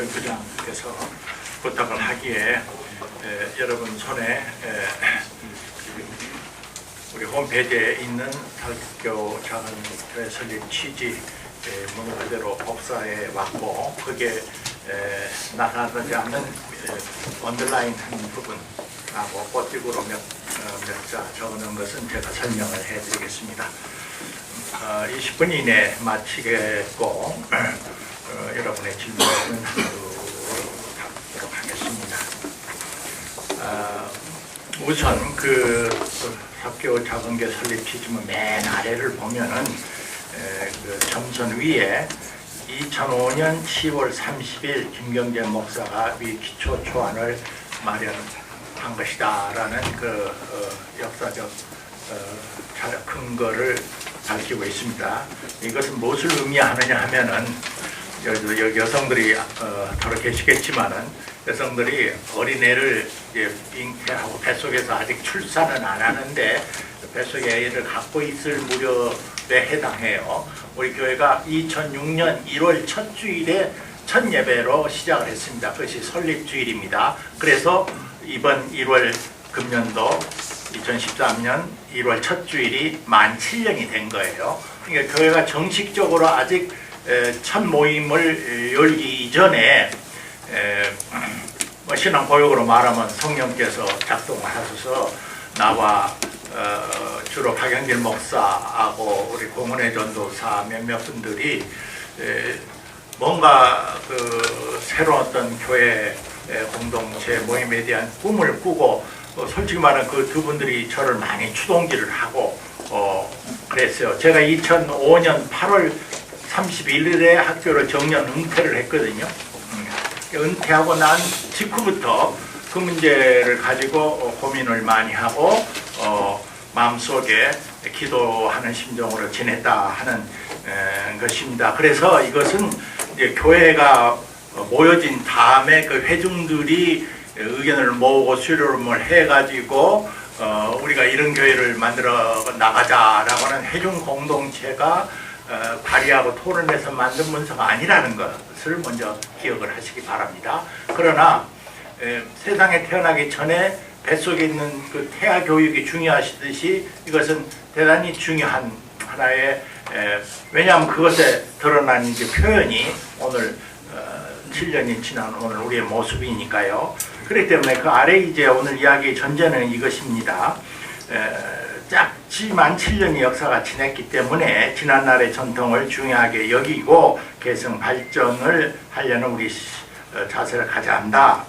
부장께서 부탁을 하기에 여러분 손에 우리 홈페이지에 있는 설교 작은교회 설립 취지 문을 그대로 복사해 왔고, 거기에 나타나지 않는 언더라인한 부분하고 꽃띠구로 몇 자 적어놓은 것은 제가 설명을 해드리겠습니다. 20분 이내에 마치겠고 여러분의 질문은 답도록 하겠습니다. 우선 그 학교 작은교회 설립 취지문 맨 아래를 보면은 그 점선 위에 2005년 10월 30일 김경재 목사가 위 기초 초안을 마련한 것이다라는 그 역사적 근거를 밝히고 있습니다. 이것은 무엇을 의미하느냐 하면은 여기 여성들이 더러 계시겠지만은 여성들이 어린애를 이제 잉태하고 뱃속에서 아직 출산은 안 하는데 뱃속에 애를 갖고 있을 무렵에 해당해요. 우리 교회가 2006년 1월 첫 주일에 첫 예배로 시작을 했습니다. 그것이 설립주일입니다. 그래서 이번 1월 금년도 2013년 1월 첫 주일이 만 7년이 된 거예요. 그러니까 교회가 정식적으로 아직 첫 모임을 열기 이전에 신앙 고역으로 말하면 성령께서 작동을 하셔서 나와 주로 박영길 목사하고 우리 공원의 전도사 몇몇 분들이 뭔가 그 새로운 어떤 교회 공동체 모임에 대한 꿈을 꾸고 솔직히 말하면 그 두 분들이 저를 많이 추동기를 하고 그랬어요. 제가 2005년 8월 31일에 학교를 정년 은퇴를 했거든요. 은퇴하고 난 직후부터 그 문제를 가지고 고민을 많이 하고 마음속에 기도하는 심정으로 지냈다 하는 것입니다. 그래서 이것은 이제 교회가 모여진 다음에 그 회중들이 의견을 모으고 수렴을 해가지고 우리가 이런 교회를 만들어 나가자라고 하는 회중 공동체가 발의하고 토론해서 만든 문서가 아니라는 것을 먼저 기억을 하시기 바랍니다. 그러나 세상에 태어나기 전에 뱃속에 있는 그 태아 교육이 중요하시듯이 이것은 대단히 중요한 하나의 왜냐하면 그것에 드러난 이제 표현이 오늘 7년이 지난 오늘 우리의 모습이니까요. 그렇기 때문에 그 아래 이제 오늘 이야기의 전제는 이것입니다. 짧지만 7년의 역사가 지났기 때문에 지난날의 전통을 중요하게 여기고 계승 발전을 하려는 우리 자세를 가져야 한다.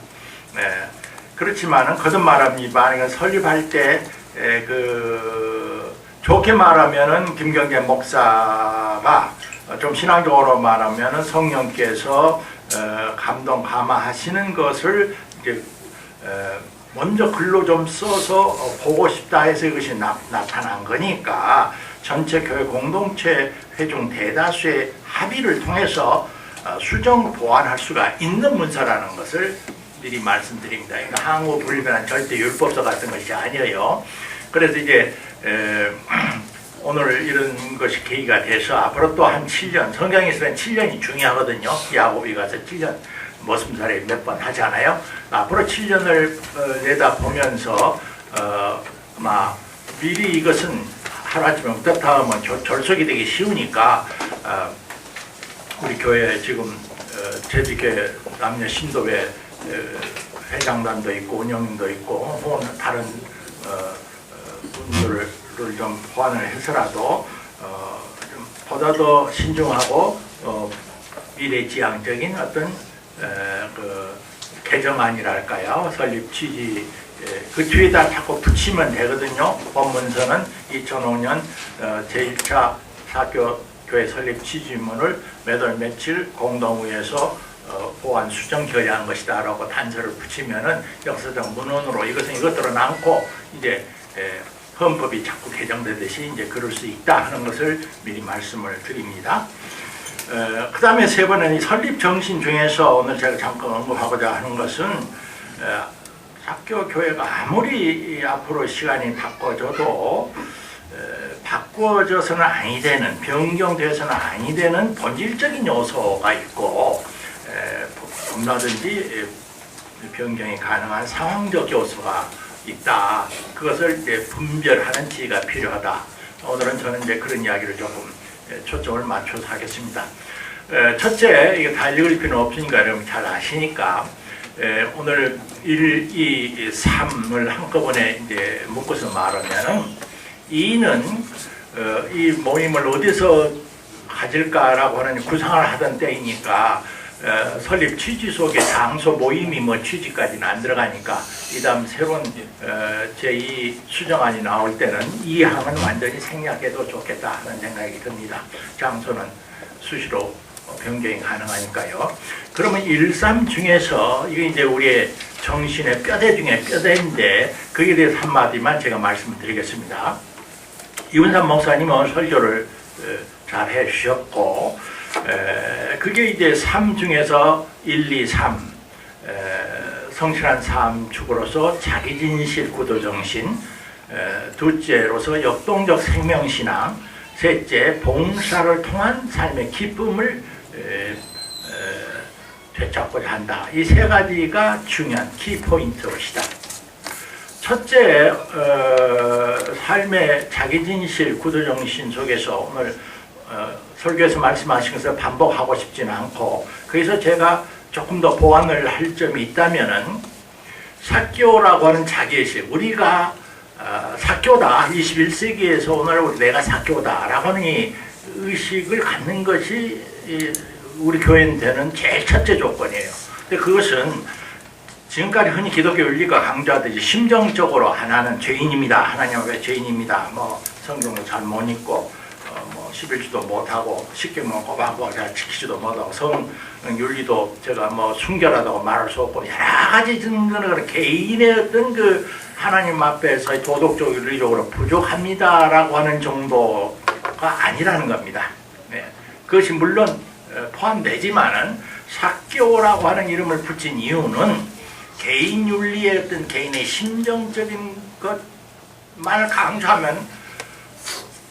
그렇지만은 거듭말합니다. 이건 설립할 때 그 좋게 말하면은 김경재 목사가 좀 신앙적으로 말하면은 성령께서 감동 감화하시는 것을 이제 먼저 글로 좀 써서 보고 싶다 해서 이것이 나타난 거니까 전체 교회 공동체 회중 대다수의 합의를 통해서 수정 보완할 수가 있는 문서라는 것을 미리 말씀드립니다. 그러니까 항우 불변한 절대 율법서 같은 것이 아니에요. 그래서 이제 오늘 이런 것이 계기가 돼서 앞으로 또 한 7년, 성경에서는 7년이 중요하거든요. 야곱이 가서 7년 머슴살이 몇 번 하잖아요. 앞으로 7년을 내다보면서 미리 이것은 하루아침에 어떻다 하면 결석이 되기 쉬우니까 우리 교회 지금 제주교회 남녀 신도회 회장단도 있고 운영인도 있고 혹은 다른 분들을 좀 보완을 해서라도 좀 보다 더 신중하고 미래지향적인 어떤 그 개정안이랄까요, 설립 취지 그 뒤에다 자꾸 붙이면 되거든요. 본문서는 2005년 제1차 사교교회 설립 취지문을 몇 월 며칠 공동회에서 보완 수정 결의한 것이다 라고 단서를 붙이면은 역사적 문헌으로 이것은 이것대로 남고 이제 헌법이 자꾸 개정되듯이 이제 그럴 수 있다 하는 것을 미리 말씀을 드립니다. 그 다음에 세 번은 이 설립 정신 중에서 오늘 제가 잠깐 언급하고자 하는 것은 학교 교회가 아무리 앞으로 시간이 바꿔져도 바꿔져서는 아니 되는, 변경돼서는 아니 되는 본질적인 요소가 있고 얼마든지 변경이 가능한 상황적 요소가 있다. 그것을 이제 분별하는 지혜가 필요하다. 오늘은 저는 이제 그런 이야기를 조금 초점을 맞춰서 하겠습니다. 첫째, 이거 다 읽을 필요는 없으니까 여러분 잘 아시니까 오늘 1, 2, 3을 한꺼번에 이제 묶어서 말하면은 2는 이 모임을 어디서 가질까라고 하는 구상을 하던 때이니까 설립 취지 속에 장소 모임이 뭐 취지까지는 안 들어가니까 이 다음 새로운 제2 수정안이 나올 때는 이 항은 완전히 생략해도 좋겠다 하는 생각이 듭니다. 장소는 수시로 변경이 가능하니까요. 그러면 1, 3 중에서 이게 이제 우리의 정신의 뼈대 중에 뼈대인데 거기에 대해서 한마디만 제가 말씀을 드리겠습니다. 이훈삼 목사님은 설교를 잘 해주셨고 그게 이제 3 중에서 1, 2, 3 성실한 삶 축으로서 자기진실 구도정신, 둘째로서 역동적 생명신앙, 셋째 봉사를 통한 삶의 기쁨을 되찾고자 한다. 이 세 가지가 중요한 키포인트것이다. 첫째, 삶의 자기진실 구도정신 속에서 오늘 설교에서 말씀하신 것을 반복하고 싶지는 않고 거기서 제가 조금 더 보완을 할 점이 있다면은 사교라고 하는 자기의식, 우리가 사교다, 21세기에서 오늘 내가 사교다라고 하는 이 의식을 갖는 것이 우리 교회는 제일 첫째 조건이에요. 근데 그것은 지금까지 흔히 기독교 윤리가 강조하듯이 심정적으로 하나는 죄인입니다. 하나님은 왜 죄인입니다. 뭐 성경도 잘 못 읽고 뭐 11주도 못하고 십계명 꼬박꼬박 잘 지키지도 못하고 성윤리도 제가 뭐 순결하다고 말할 수 없고 여러 가지 증거는 개인의 어떤 그 하나님 앞에서의 도덕적 윤리적으로 부족합니다라고 하는 정도가 아니라는 겁니다. 네. 그것이 물론 포함되지만은 사교라고 하는 이름을 붙인 이유는 개인 윤리의 어떤 개인의 심정적인 것만을 강조하면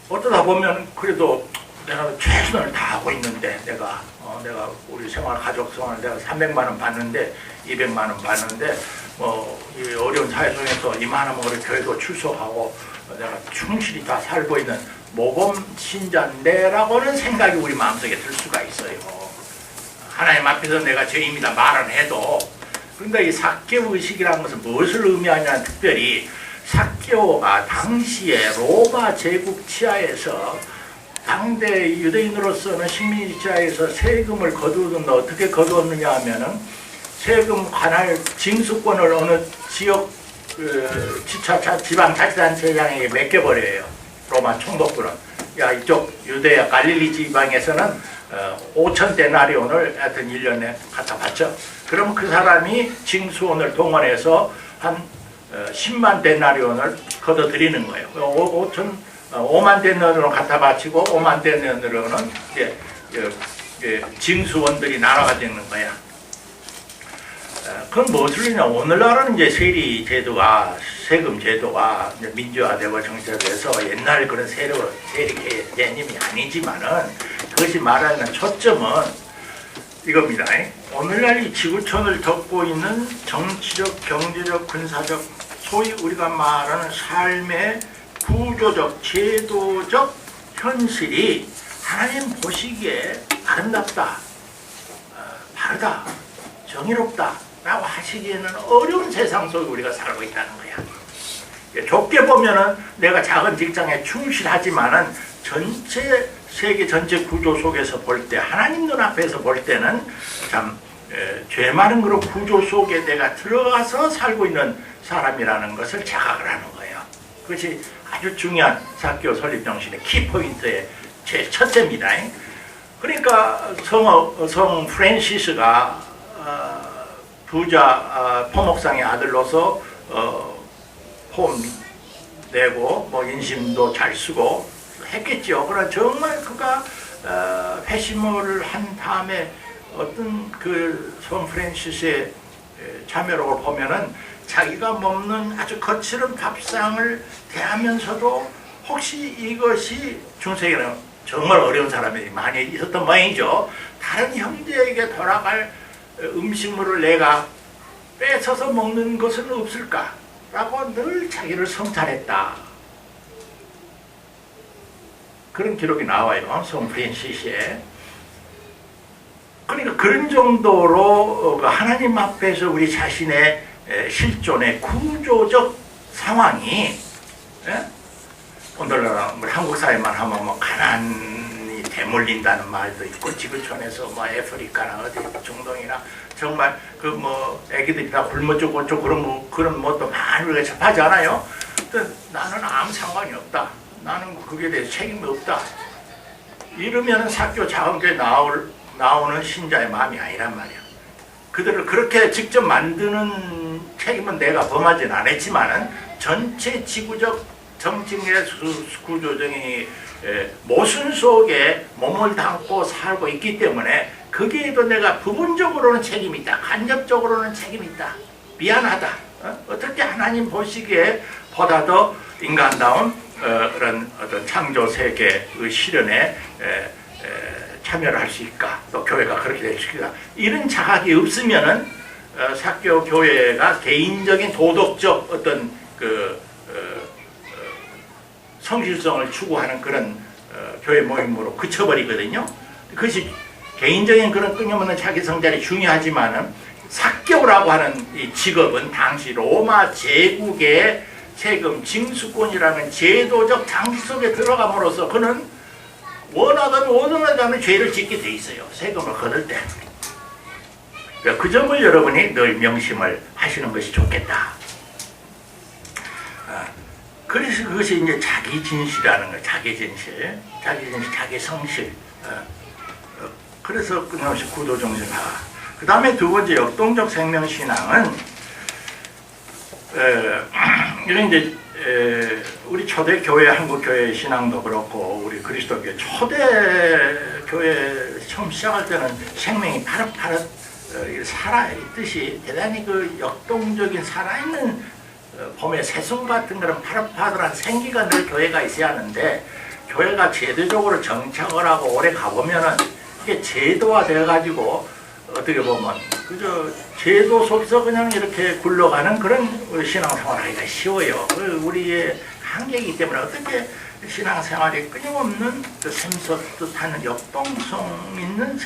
어쩌다 보면 그래도 내가 최선을 다하고 있는데 내가 우리 생활 가족 생활 내가 300만 원 받는데 200만 원 받는데 이 어려운 사회 속에서 이만하면 우리 교회도 출석하고 내가 충실히 다 살고 있는 모범 신자인데라고는 생각이 우리 마음속에 들 수가 있어요. 하나님 앞에서 내가 죄인입니다 말은 해도. 그런데 이 사교 의식이라는 것은 무엇을 의미하냐면 특별히 사교가 당시에 로마 제국 치하에서 당대 유대인으로서는 식민 지하에서 세금을 거두었는데 어떻게 거두었느냐 하면은 세금 관할 징수권을 어느 지역 지방자치단체장에게 맡겨버려요. 로마 총독부는. 야, 이쪽 유대야 갈릴리 지방에서는 5천 데나리온을 하여튼 1년에 갖다 바쳐. 그럼 그 사람이 징수원을 동원해서 한 10만 데나리온을 걷어들이는 거예요. 5만 데나리온을 갖다 바치고 5만 데나리온은 징수원들이 나눠가 되는 거야. 그건 무엇을 의미냐? 오늘날은 이제 세리 제도가 세금 제도가 이제 민주화되고 정치화돼서 옛날 그런 세리 개념이 아니지만은 그것이 말하는 초점은 이겁니다. 오늘날 이 지구촌을 덮고 있는 정치적, 경제적, 군사적, 소위 우리가 말하는 삶의 구조적, 제도적 현실이 하나님 보시기에 아름답다, 바르다, 정의롭다 라고 하시기에는 어려운 세상 속에 우리가 살고 있다는 거야. 좁게 보면은 내가 작은 직장에 충실하지만은 전체 세계 전체 구조 속에서 볼 때 하나님 눈앞에서 볼 때는 참 죄 많은 그런 구조 속에 내가 들어가서 살고 있는 사람이라는 것을 자각을 하는 거예요. 그것이 아주 중요한 사교 설립 정신의 키포인트의 제일 첫째입니다. 그러니까 성 프랜시스가 부자 포목상의 아들로서 홈 내고 뭐 인심도 잘 쓰고 했겠죠. 그러나 정말 그가 회심을 한 다음에 어떤 그 성 프랜시스의 자매록을 보면은 자기가 먹는 아주 거칠은 밥상을 대하면서도 혹시 이것이 중세기는 정말 어려운 사람들이 많이 있었던 모양이죠. 다른 형제에게 돌아갈 음식물을 내가 뺏어서 먹는 것은 없을까? 라고 늘 자기를 성찰했다. 그런 기록이 나와요. 성 프랜시스에. 그러니까 그런 정도로 하나님 앞에서 우리 자신의 실존의 구조적 상황이, 오늘날 한국 사회만 하면 뭐 가난이 대물린다는 말도 있고, 지구촌에서 뭐 아프리카나 어디 중동이나 정말 그 뭐 애기들이 다 굶어 죽고 그런 것도 많이 우리가 접하지 않아요? 나는 아무 상관이 없다. 나는 그게 대해서 책임이 없다. 이러면 사교 자원교에 나오는 신자의 마음이 아니란 말이야. 그들을 그렇게 직접 만드는 책임은 내가 범하진 않았지만은 전체 지구적 정치의 구조적인 모순 속에 몸을 담고 살고 있기 때문에 거기에도 내가 부분적으로는 책임이 있다. 간접적으로는 책임이 있다. 미안하다. 어떻게 하나님 보시기에 보다 더 인간다운 그런 어떤 창조 세계의 실현에 참여를 할 수 있을까? 또 교회가 그렇게 될 수 있을까? 이런 자각이 없으면은 사교 교회가 개인적인 도덕적 어떤 성실성을 추구하는 그런 교회 모임으로 그쳐버리거든요. 그것이 개인적인 그런 끊임없는 자기 성찰이 중요하지만은 사교라고 하는 이 직업은 당시 로마 제국의 세금 징수권이라는 제도적 장치 속에 들어감으로써 그는 원하든 원하지 않는 죄를 짓게 돼 있어요. 세금을 거둘 때. 그 점을 여러분이 늘 명심을 하시는 것이 좋겠다. 그래서 그것이 이제 자기 진실이라는 거예요. 자기 진실, 자기 성실. 그래서 끊임없이 구도정신화. 그 다음에 두 번째 역동적 생명신앙은 이런 이제 우리 초대 교회, 한국 교회 신앙도 그렇고 우리 그리스도교 초대 교회 처음 시작할 때는 생명이 파릇파릇 살아있듯이 대단히 그 역동적인 살아있는 봄의 새송 같은 그런 파릇파릇한 생기가 늘 교회가 있어야 하는데, 교회가 제도적으로 정착을 하고 오래 가보면은 이게 제도화 되어가지고 어떻게 보면 그저 제도 속에서 그냥 이렇게 굴러가는 그런 신앙생활 하기가 쉬워요. 우리의 한계이기 때문에 어떻게 신앙생활이 끊임없는 샘솟듯하는 역동성 있는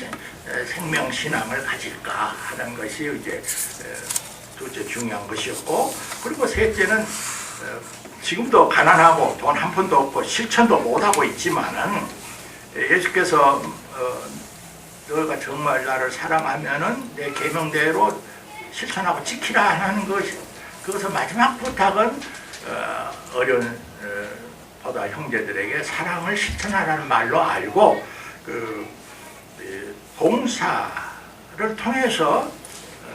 생명신앙을 가질까 하는 것이 이제 둘째 중요한 것이었고, 그리고 셋째는 지금도 가난하고 돈 한 푼도 없고 실천도 못하고 있지만은 예수께서 너가 정말 나를 사랑하면은 내 계명대로 실천하고 지키라 하는 것이, 그것의 마지막 부탁은 어려운 보다 형제들에게 사랑을 실천하라는 말로 알고 봉사를 통해서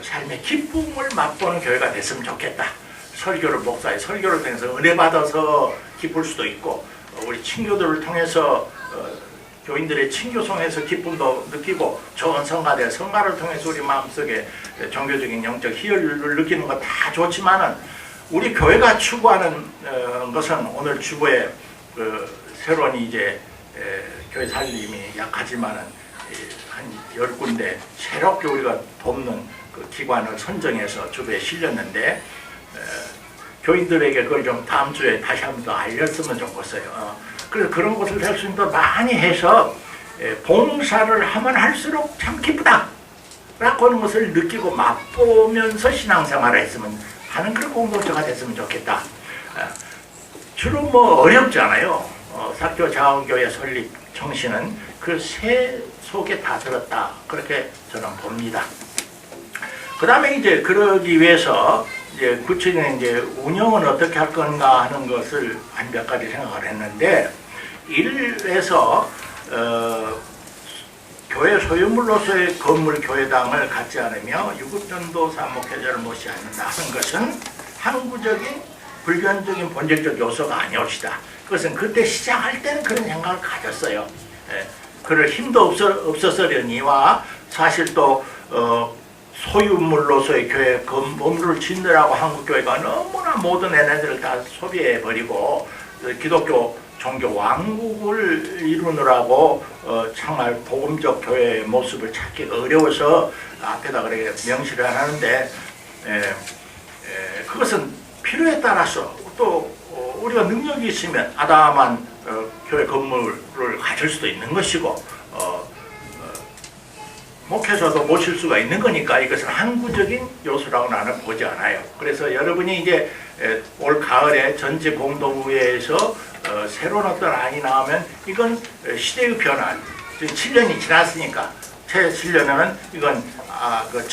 삶의 기쁨을 맛보는 교회가 됐으면 좋겠다. 목사의 설교를 통해서 은혜 받아서 기쁠 수도 있고, 우리 친교들을 통해서 교인들의 친교성에서 기쁨도 느끼고, 좋은 성가대 성가를 통해서 우리 마음속에 종교적인 영적 희열을 느끼는 거 다 좋지만은, 우리 교회가 추구하는 것은 오늘 주보에 새로운 이제 교회 살림이 약하지만은 한 10군데 새롭게 우리가 돕는 그 기관을 선정해서 주보에 실렸는데, 교인들에게 그걸 좀 다음 주에 다시 한번 더 알렸으면 좋겠어요. 그래서 그런 것을 할 수 있는 더 많이 해서 봉사를 하면 할수록 참 기쁘다 라고 하는 것을 느끼고 맛보면서 신앙생활을 했으면 하는 그런 공동체가 됐으면 좋겠다. 주로 뭐 어렵지 않아요. 사교 자원교회 설립 정신은 그 세 속에 다 들었다, 그렇게 저는 봅니다. 그 다음에 이제 그러기 위해서 이제 구체적인 이제 운영은 어떻게 할 건가 하는 것을 한 몇 가지 생각을 했는데, 일에서 교회 소유물로서의 건물 교회당을 갖지 않으며 유급전도사 목회자를 모시지 않는다 하는 것은 항구적인 불변적인 본질적 요소가 아니옵시다. 그것은 그때 시작할 때는 그런 생각을 가졌어요. 그럴 힘도 없었으려니와 사실 또 소유물로서의 교회 건물을 짓느라고 한국교회가 너무나 모든 에너지를 다 소비해버리고 기독교 종교 왕국을 이루느라고 정말 복음적 교회의 모습을 찾기 어려워서 앞에다 그렇게 명시를 안 하는데 그것은 필요에 따라서 또 우리가 능력이 있으면 아담한 교회 건물을 가질 수도 있는 것이고 목회자도 모실 수가 있는 거니까 이것은 항구적인 요소라고 나는 보지 않아요. 그래서 여러분이 이제 올 가을에 전체 공동회에서 새로운 어떤 안이 나오면 이건 시대의 변화, 지금 7년이 지났으니까 최 7년에는 이건 그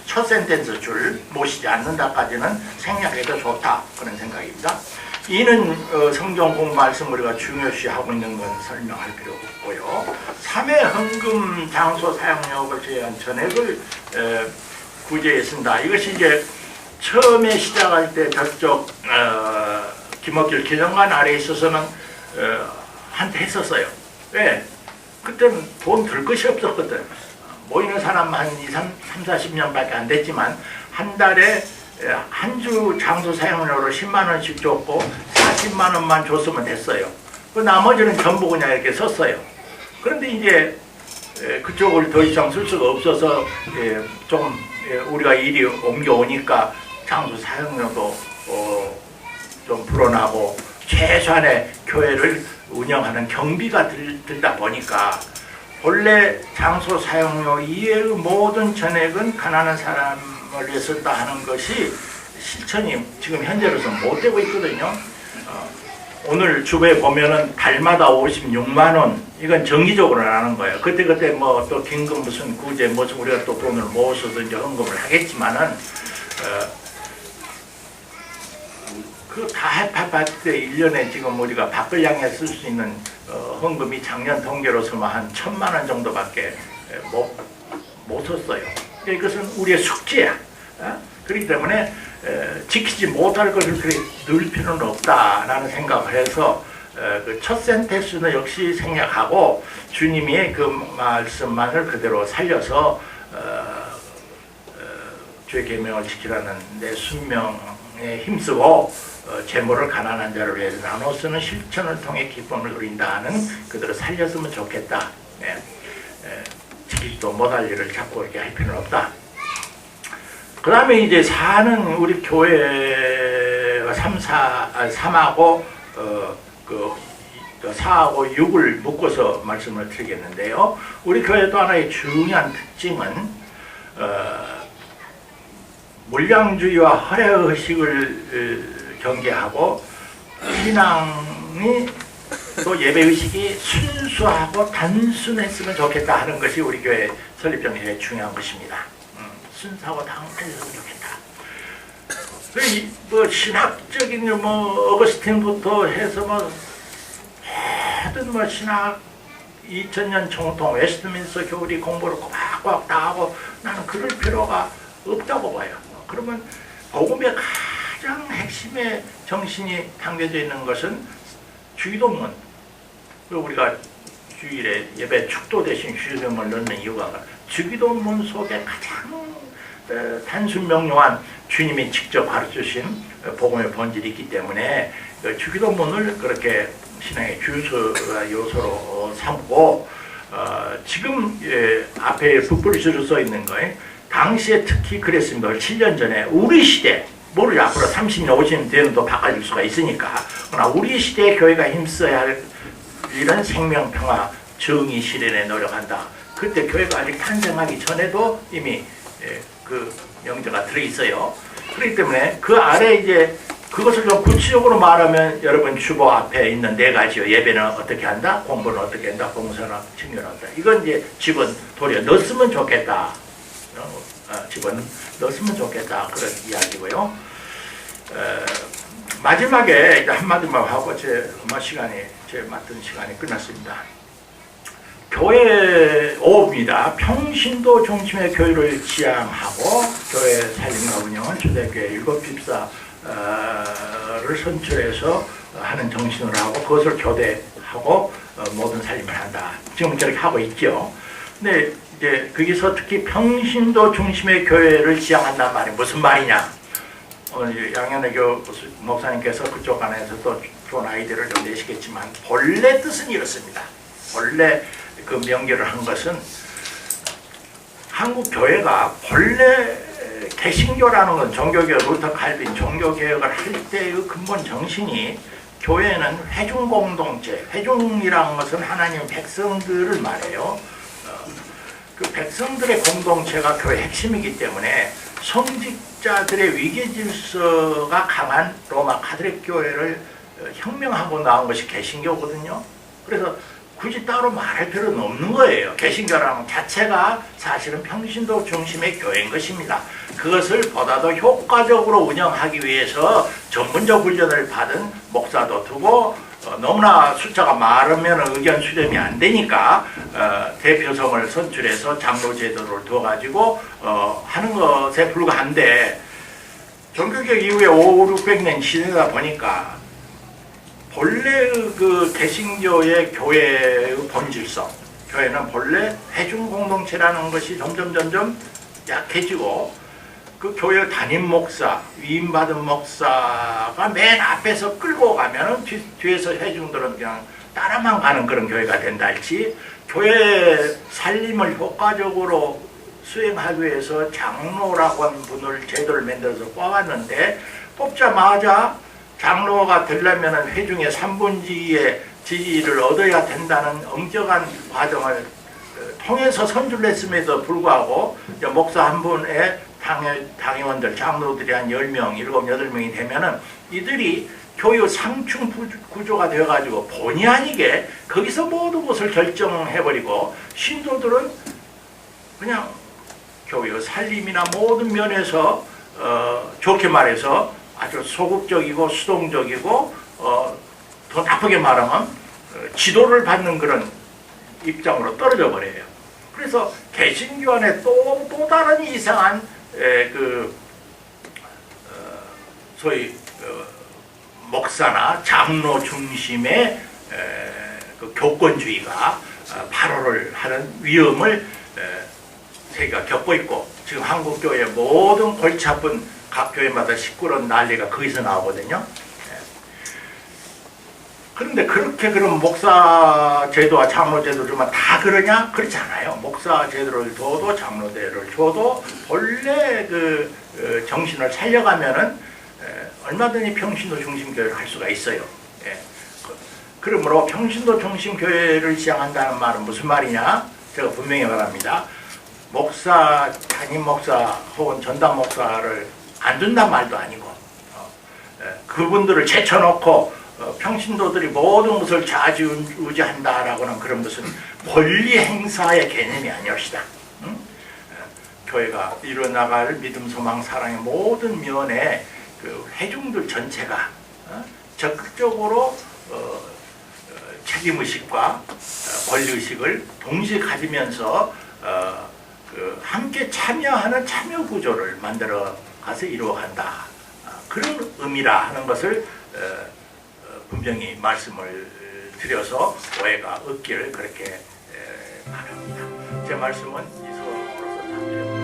첫 센텐스 줄 모시지 않는다까지는 생략해도 좋다 그런 생각입니다. 이는 성경 공 말씀 우리가 중요시하고 있는 건 설명할 필요가 없고요. 3회 헌금 장소 사용료를 제한 전액을 구제했습니다. 이것이 이제 처음에 시작할 때 저쪽 김옥길 기념관 아래에 있어서는 한테 했었어요. 왜? 그때는 돈 들 것이 없었거든. 모이는 사람 한 40년밖에 안 됐지만 한 달에 한 주 장소 사용료로 10만 원씩 줬고 40만 원만 줬으면 됐어요. 그 나머지는 전부 그냥 이렇게 썼어요. 그런데 이제 그쪽을 더 이상 쓸 수가 없어서 좀 우리가 일이 옮겨오니까 장소 사용료도 좀 불어나고 최소한의 교회를 운영하는 경비가 들다 보니까 본래 장소 사용료 이외의 모든 전액은 가난한 사람을 위해 쓴다 하는 것이 실천이 지금 현재로서는 못 되고 있거든요. 오늘 주부에 보면은 달마다 56만 원 이건 정기적으로 하는 거예요. 그때 뭐 또 긴급 무슨 구제 무슨 우리가 또 돈을 모아서도 이제 헌금을 하겠지만은 그 다 합할 때 1년에 지금 우리가 밥을 향해 쓸 수 있는 헌금이 작년 통계로서만 한 1,000만 원 정도밖에 못 썼어요. 이것은 우리의 숙제야. 그렇기 때문에 지키지 못할 것을 그렇게 늘 필요는 없다라는 생각을 해서 그 첫 센텐스는 역시 생략하고 주님이 그 말씀만을 그대로 살려서 주의 계명을 지키라는 내 순명에 힘쓰고 재물을 가난한 자를 위해서 나눠 쓰는 실천을 통해 기쁨을 누린다 하는 그대로 살렸으면 좋겠다. 지키지도 못할 일을 자꾸 이렇게 할 필요는 없다. 그 다음에 이제 4는 우리 교회가 3하고 4하고 6을 묶어서 말씀을 드리겠는데요. 우리 교회 또 하나의 중요한 특징은 물량주의와 허례의식을 경계하고 신앙이 또 예배의식이 순수하고 단순했으면 좋겠다 하는 것이 우리 교회 설립정신의 중요한 것입니다. 순수하고 단순했으면 좋겠다. 뭐 신학적인 뭐 어거스틴부터 해서 뭐 모든 뭐 신학 2000년 정통 웨스트민스터 교리 공부를 꼬박꼬박 다 하고 나는 그럴 필요가 없다고 봐요. 그러면 복음의 가장 핵심의 정신이 담겨져 있는 것은 주기도문. 우리가 주일에 예배 축도 대신 주기도문을 넣는 이유가 주기도문 속에 가장 단순 명료한 주님이 직접 가르치신 복음의 본질이 있기 때문에 주기도문을 그렇게 신앙의 주요 요소로 삼고 지금 앞에 붓글씨로 써 있는 거예요. 당시에 특히 그랬습니다. 7년 전에 우리 시대 모르죠. 앞으로 30년, 50년 뒤에는 또 바꿔질 수가 있으니까. 그러나 우리 시대에 교회가 힘써야 할 이런 생명, 평화, 정의 실현에 노력한다. 그때 교회가 아직 탄생하기 전에도 이미 그 명제가 들어있어요. 그렇기 때문에 그 아래 이제 그것을 좀 구체적으로 말하면 여러분 주보 앞에 있는 4가지요. 예배는 어떻게 한다? 공부는 어떻게 한다? 봉사는 친결한다. 이건 이제 집은 도리어 넣었으면 좋겠다. 집은 넣었으면 좋겠다. 그런 이야기고요. 마지막에 한마디만 하고 제 맡은 시간이 끝났습니다. 교회 5입니다. 평신도 중심의 교회를 지향하고 교회 살림과 운영은 초대교회 7집사를 선출해서 하는 정신으로 하고 그것을 교대하고 모든 살림을 한다. 지금 저렇게 하고 있죠. 근데 이제 거기서 특히 평신도 중심의 교회를 지향한다는 말이 무슨 말이냐? 오늘 양현의 목사님께서 그쪽 안에서 또 좋은 아이디어를 좀 내시겠지만 본래 뜻은 이렇습니다. 본래 그 명결을 한 것은 한국 교회가 본래 개신교라는 건 종교개혁, 루터 칼빈 종교개혁을 할 때의 근본 정신이 교회는 회중공동체, 회중이라는 것은 하나님의 백성들을 말해요. 그 백성들의 공동체가 교회 핵심이기 때문에 성직자들의 위계질서가 강한 로마 카톨릭 교회를 혁명하고 나온 것이 개신교거든요. 그래서 굳이 따로 말할 필요는 없는 거예요. 개신교라는 것 자체가 사실은 평신도 중심의 교회인 것입니다. 그것을 보다 더 효과적으로 운영하기 위해서 전문적 훈련을 받은 목사도 두고 너무나 숫자가 많으면 의견 수렴이 안 되니까 대표성을 선출해서 장로 제도를 두어가지고 하는 것에 불과한데 종교개혁 이후에 500~600년 지내다 보니까 본래 그 개신교의 교회의 본질성, 교회는 본래 회중 공동체라는 것이 점점 약해지고 그 교회 담임 목사, 위임받은 목사가 맨 앞에서 끌고 가면은 뒤에서 회중들은 그냥 따라만 가는 그런 교회가 된다 할지, 교회 살림을 효과적으로 수행하기 위해서 장로라고 하는 분을 제도를 만들어서 뽑았는데 뽑자마자 장로가 되려면 회중의 3분의 2의 지지를 얻어야 된다는 엄격한 과정을 통해서 선출을 했음에도 불구하고 목사 한 분의 당회원들, 장로들이 한 10명, 7, 8명이 되면은 이들이 교육 상충 구조가 되어가지고 본의 아니게 거기서 모든 것을 결정해버리고 신도들은 그냥 교육 살림이나 모든 면에서 좋게 말해서 아주 소극적이고 수동적이고 더 나쁘게 말하면 지도를 받는 그런 입장으로 떨어져 버려요. 그래서 개신교 안에 또 다른 이상한 소위 목사나 장로 중심의 그 교권주의가 발효를 하는 위험을 세계가 겪고 있고, 지금 한국교회 모든 골치 아픈 각 교회마다 시끄러운 난리가 거기서 나오거든요. 그런데 그렇게 그럼 목사 제도와 장로 제도를 주면 다 그러냐? 그렇지 않아요. 목사 제도를 줘도 장로제를 줘도 본래 그 정신을 살려가면은 얼마든지 평신도 중심 교회를 할 수가 있어요. 그러므로 평신도 중심 교회를 지향한다는 말은 무슨 말이냐? 제가 분명히 말합니다. 목사, 담임 목사 혹은 전담 목사를 안 준단 말도 아니고 그분들을 제쳐놓고 평신도들이 모든 것을 좌지우지한다라고는 그런 무슨 권리 행사의 개념이 아니옵시다. 교회가 이뤄나갈 믿음, 소망, 사랑의 모든 면에 그 회중들 전체가 적극적으로 책임의식과 권리의식을 동시에 가지면서 함께 참여하는 참여 구조를 만들어 가서 이루어간다. 그런 의미라 하는 것을 분명히 말씀을 드려서 오해가 없기를 그렇게 바랍니다. 제 말씀은 이서로서 답드렸습니다.